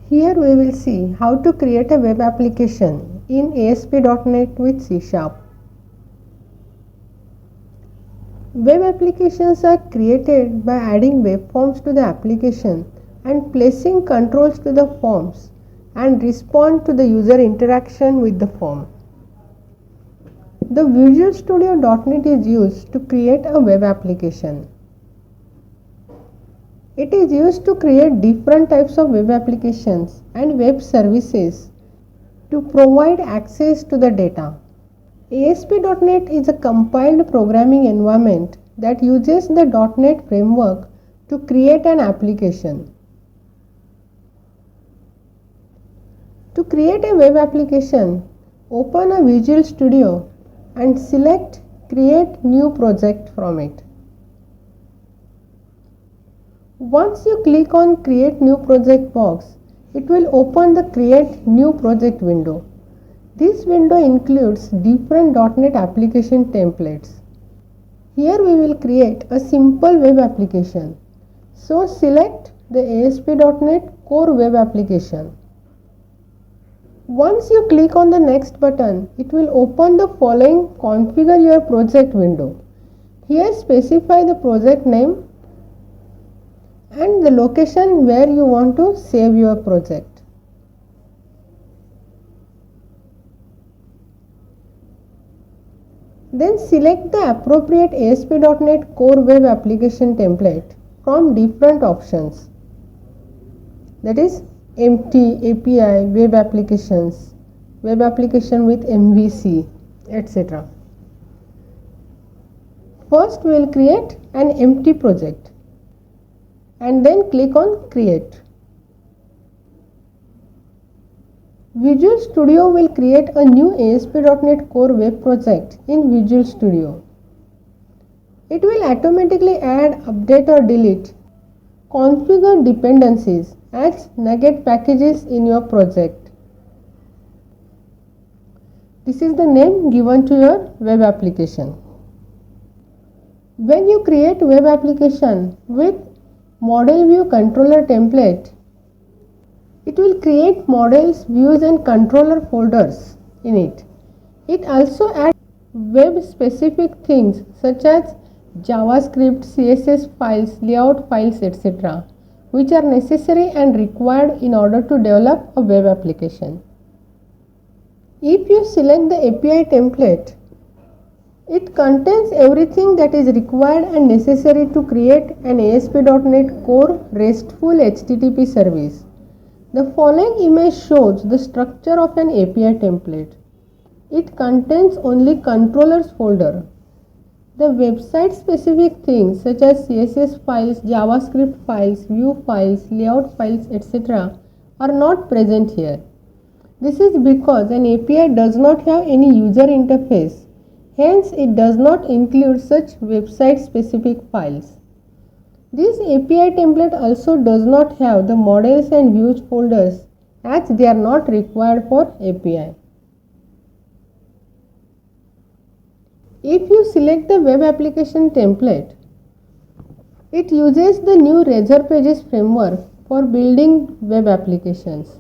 Here we will see how to create a web application in ASP.NET with C#. Web applications are created by adding web forms to the application and placing controls to the forms and respond to the user interaction with the form. The Visual Studio .NET is used to create a web application. It is used to create different types of web applications and web services to provide access to the data. ASP.NET is a compiled programming environment that uses the .NET framework to create an application. To create a web application, open a Visual Studio and select Create New Project from it. Once you click on Create New Project box, it will open the Create New Project window. This window includes different .NET application templates. Here we will create a simple web application. So select the ASP.NET Core Web Application. Once you click on the Next button, it will open the following Configure Your Project window. Here specify the project name and the location where you want to save your project. Then select the appropriate ASP.NET Core Web Application template from different options, that is empty, API, web applications, web application with MVC, etc. First we will create an empty project and then click on Create. Visual Studio will create a new ASP.NET Core Web project in Visual Studio. It will automatically add, update or delete, configure dependencies as NuGet packages in your project. This is the name given to your web application. When you create web application with Model View Controller template, it will create models, views and controller folders in it. It also adds web specific things such as JavaScript, CSS files, layout files, etc., which are necessary and required in order to develop a web application. If you select the API template, it contains everything that is required and necessary to create an ASP.NET Core RESTful HTTP service. The following image shows the structure of an API template. It contains only controllers folder. The website specific things such as CSS files, JavaScript files, view files, layout files, etc. are not present here. This is because an API does not have any user interface. Hence, it does not include such website specific files. This API template also does not have the models and views folders as they are not required for API. If you select the web application template, it uses the new Razor Pages framework for building web applications.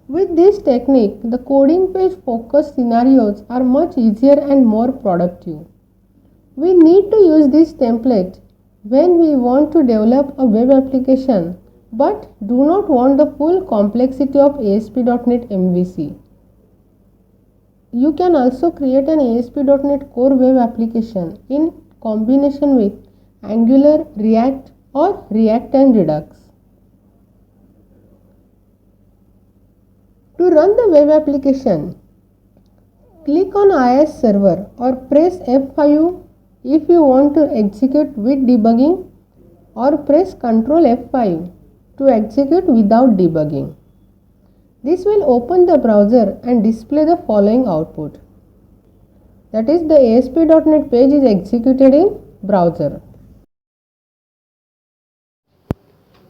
With this technique, the coding page focused scenarios are much easier and more productive. We need to use this template when we want to develop a web application but do not want the full complexity of ASP.NET MVC. You can also create an ASP.NET Core Web application in combination with Angular, React or React and Redux. To run the web application, click on IIS Server or press F5 if you want to execute with debugging, or press Ctrl F5 to execute without debugging. This will open the browser and display the following output. That is, the ASP.NET page is executed in browser.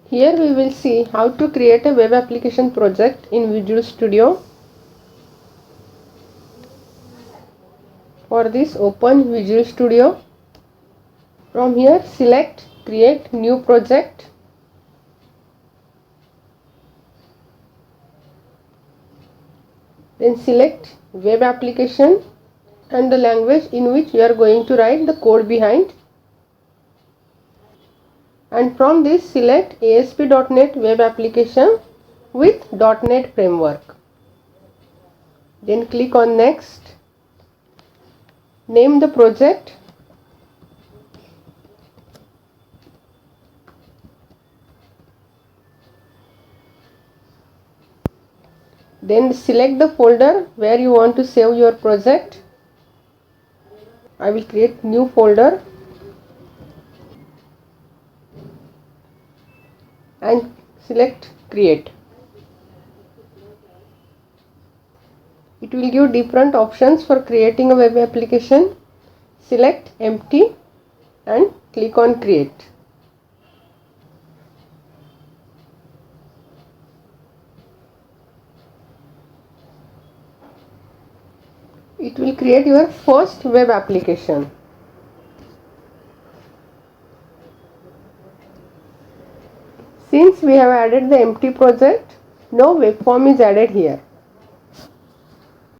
Here we will see how to create a web application project in Visual Studio. For this, open Visual Studio. From here, select Create New Project. Then select web application and the language in which you are going to write the code behind. And from this select ASP.NET Web Application with .NET Framework. Then click on Next. Name the project. Then select the folder where you want to save your project. I will create new folder and select create. It will give different options for creating a web application. Select empty and click on create. It will create your first web application. Since we have added the empty project, no web form is added here.